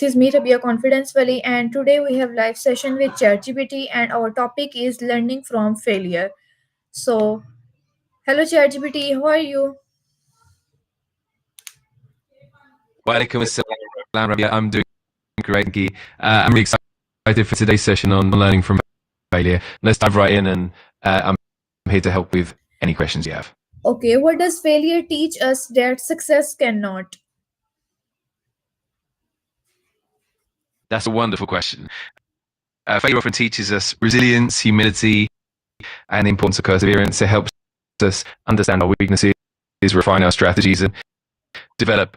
is me, Rabia Confidence Valley, and today we have live session with ChatGPT, and our topic is learning from failure. So, hello ChatGPT, how are you? Walaikum assalam, Rabia. I'm doing great, thank you. I'm really excited for today's session on learning from failure. Let's dive right in, and I'm here to help with any questions you have. Okay, what does failure teach us that success cannot? That's a wonderful question. Failure often teaches us resilience, humility, and the importance of perseverance. It helps us understand our weaknesses, refine our strategies, and develop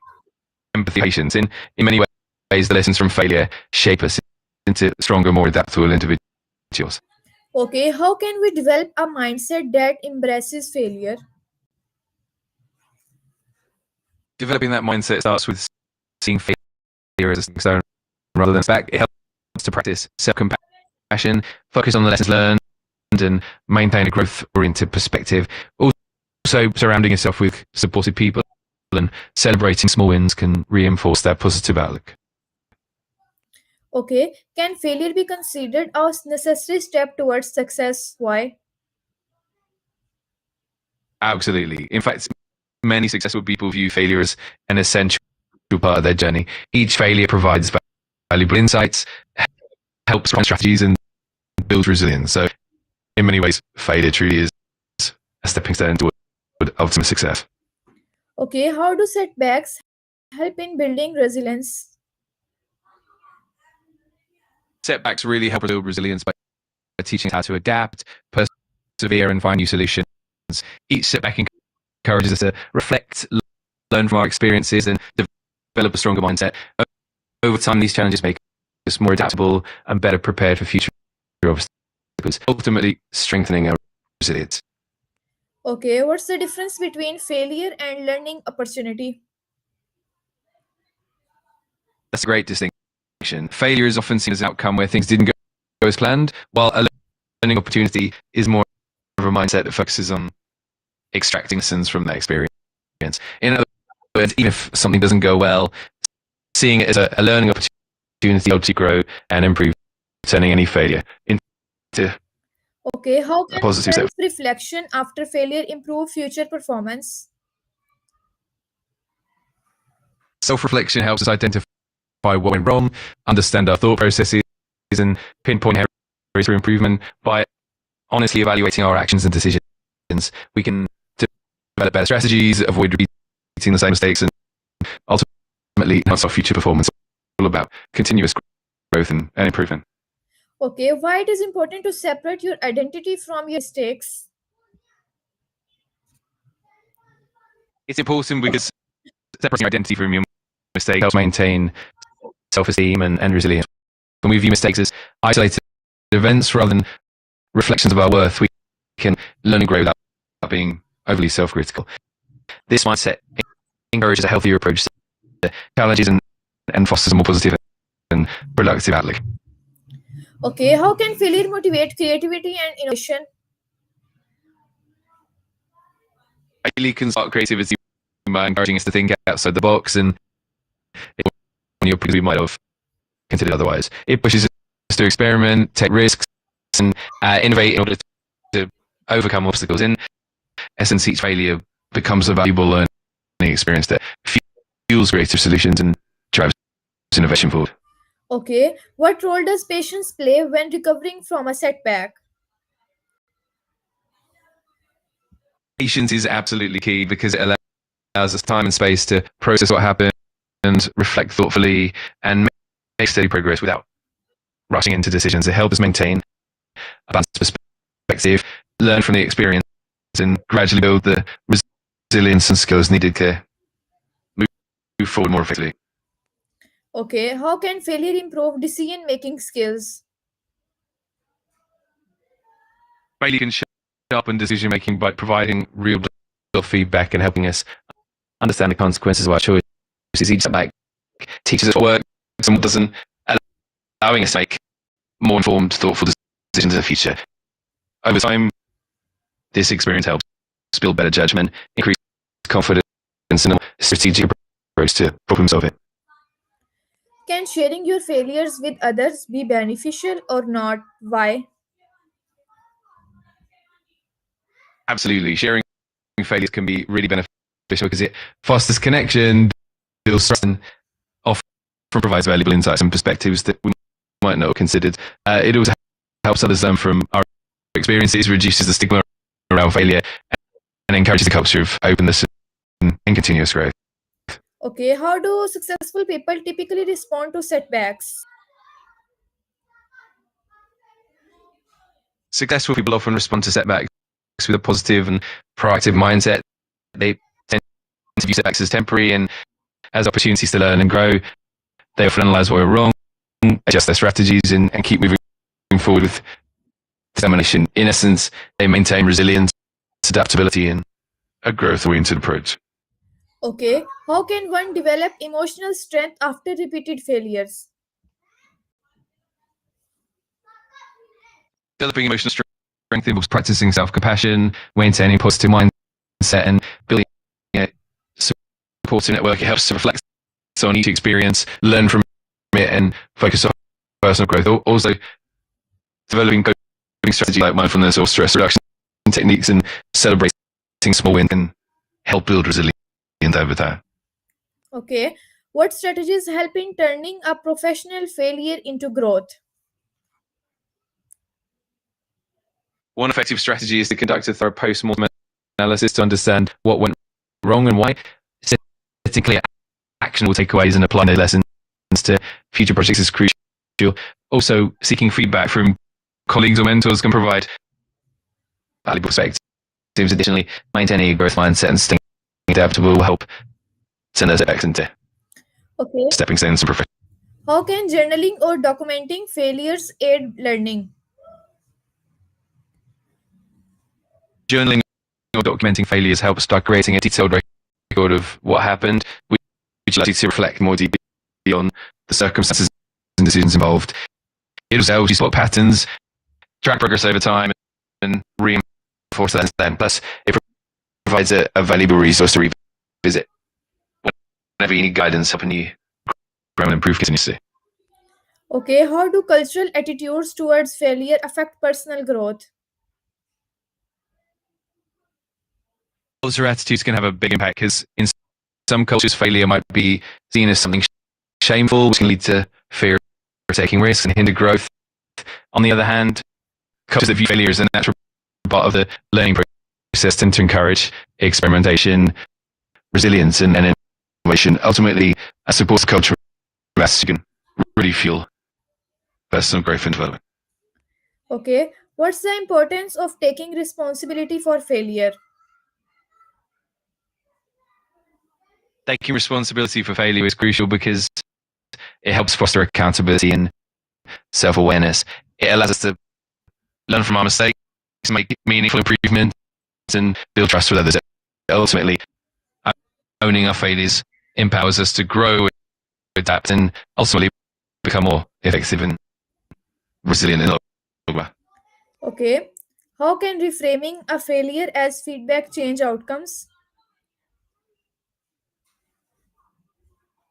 empathy, patience. In many ways, the lessons from failure shape us into stronger, more adaptable individuals. Okay, how can we develop a mindset that embraces failure? Developing that mindset starts with seeing failure as a stepping stone rather than a setback. It helps to practice self-compassion, focus on the lessons learned, and maintain a growth-oriented perspective. Also, surrounding yourself with supportive people and celebrating small wins can reinforce that positive outlook. Okay, can failure be considered a necessary step towards success? Why? Absolutely. In fact, many successful people view failure as an essential part of their journey. Each failure provides valuable insights, helps plan strategies, and builds resilience. So, in many ways, failure truly is a stepping stone toward ultimate success. Okay, how do setbacks help in building resilience? Setbacks really help us build resilience by teaching us how to adapt, persevere, and find new solutions. Each setback encourages us to reflect, learn from our experiences, and develop a stronger mindset. Over time, these challenges make us more adaptable and better prepared for future obstacles, ultimately strengthening our resilience. Okay, what's the difference between failure and learning opportunity? That's a great distinction. Failure is often seen as an outcome where things didn't go as planned, while a learning opportunity is more of a mindset that focuses on extracting lessons from that experience. In other words, even if something doesn't go well, seeing it as a learning opportunity helps you grow and improve, turning any failure into Okay, how a can positive step. self-reflection after failure improve future performance? Self-reflection helps us identify what went wrong, understand our thought processes, and pinpoint areas for improvement. By honestly evaluating our actions and decisions, we can develop better strategies, avoid repeating the same mistakes, and ultimately enhance our future performance. All about continuous growth and improvement. Okay, why it is important to separate your identity from your mistakes? It's important because separating your identity from your mistake helps maintain self-esteem and resilience. When we view mistakes as isolated events rather than reflections of our worth, we can learn and grow without being overly self-critical. This mindset encourages a healthier approach to challenges and fosters a more positive and productive outlook. Okay, how can failure motivate creativity and innovation? Failure can spark creativity by encouraging us to think outside the box and because we might have considered otherwise. It pushes us to experiment, take risks, and innovate in order to overcome obstacles. In essence, each failure becomes a valuable learning experience that fuels creative solutions and drives innovation forward. Okay, what role does patience play when recovering from a setback? Patience is absolutely key because it allows us time and space to process what happened, reflect thoughtfully, and make steady progress without rushing into decisions. It helps us maintain a balanced perspective, learn from the experience, and gradually build the resilience and skills needed to move forward more effectively. Okay, how can failure improve decision making skills? Failure can sharpen decision making by providing real feedback and helping us understand the consequences of our choices. Each setback teaches us what works and what doesn't, allowing us to make more informed, thoughtful decisions in the future. Over time, this experience helps build better judgment, increase confidence, and a more strategic approach to problem solving. Can sharing your failures with others be beneficial or not? Why? Absolutely. Sharing failures can be really beneficial because it fosters connection, builds trust, and often provides valuable insights and perspectives that we might not have considered. It also helps others learn from our experiences, reduces the stigma around failure, and encourages a culture of openness and continuous growth. Okay, how do successful people typically respond to setbacks? Successful people often respond to setbacks with a positive and proactive mindset. They tend to view setbacks as temporary and as opportunities to learn and grow. They often analyze what went wrong, adjust their strategies, and keep moving forward with determination. In essence, they maintain resilience, adaptability, and a growth-oriented approach. Okay, how can one develop emotional strength after repeated failures? Developing emotional strength involves practicing self-compassion, maintaining positive mindset, and building a supportive network. It helps to reflect on each experience, learn from it, and focus on personal growth. Also, developing coping strategies like mindfulness or stress reduction techniques and celebrating small wins can help build resilience over time. Okay, what strategies help in turning a professional failure into growth? One effective strategy is to conduct a thorough post-mortem analysis to understand what went wrong and why. Setting clear actionable takeaways and applying those lessons to future projects is crucial. Also, seeking feedback from colleagues or mentors can provide valuable perspectives. Additionally, maintaining a growth mindset and staying adaptable will help turn those setbacks into Okay, stepping stones and professional. how can journaling or documenting failures aid learning? Journaling or documenting failures helps by creating a detailed record of what happened, which allows you to reflect more deeply on the circumstances and decisions involved. It also helps you spot patterns, track progress over time, and reinforce that then. Plus, it provides a valuable resource to revisit whenever you need guidance, helping you grow and improve continuously. Okay, how do cultural attitudes towards failure affect personal growth? Cultural attitudes can have a big impact because in some cultures, failure might be seen as something shameful, which can lead to fear of taking risks and hinder growth. On the other hand, cultures that view failure as a natural part of the learning process tend to encourage experimentation, resilience, and innovation. Ultimately, a supportive culture can really fuel personal growth and development. Okay, what's the importance of taking responsibility for failure? Taking responsibility for failure is crucial because it helps foster accountability and self-awareness. It allows us to learn from our mistakes, make meaningful improvements, and build trust with others. Ultimately, owning our failures empowers us to grow, adapt, and ultimately become more effective and resilient in the long run. Okay, how can reframing a failure as feedback change outcomes?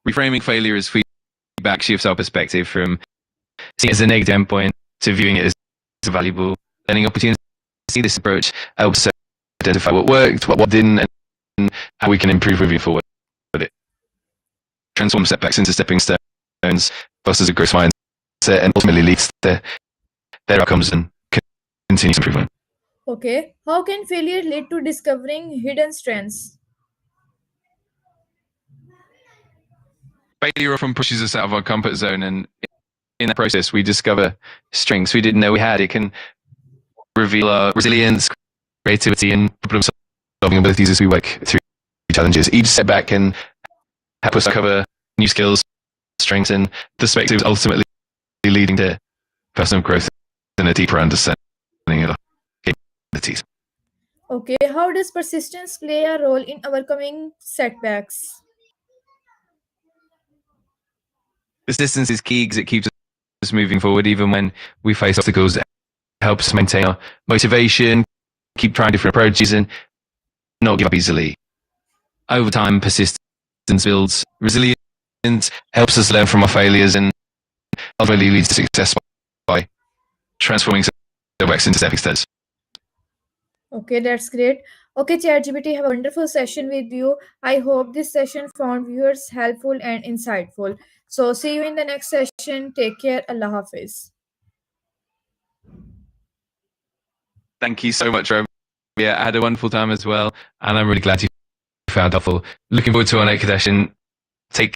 Reframing failure as feedback shifts our perspective from seeing it as a negative endpoint to viewing it as a valuable learning opportunity. This approach helps us identify what worked, what didn't, and how we can improve moving forward. But it transforms setbacks into stepping stones, fosters a growth mindset, and ultimately leads to their outcomes and continuous improvement. Okay, how can failure lead to discovering hidden strengths? Failure often pushes us out of our comfort zone, and in that process, we discover strengths we didn't know we had. It can reveal our resilience, creativity, and problem-solving abilities as we work through challenges. Each setback can help us uncover new skills, strengths, and perspectives, ultimately leading to personal growth and a deeper understanding of our capabilities. Okay, how does persistence play a role in overcoming setbacks? Persistence is key because it keeps us moving forward even when we face obstacles. It helps maintain our motivation, keep trying different approaches, and not give up easily. Over time, persistence builds resilience helps us learn from our failures, and ultimately leads to success by transforming setbacks into stepping stones. Okay, that's great. Okay, ChatGPT, have a wonderful session with you. I hope this session found viewers helpful and insightful. So, see you in the next session. Take care. Allah Hafiz. Thank you so much, Rob. Yeah, I had a wonderful time as well, and I'm really glad you found helpful. Looking forward to our next session.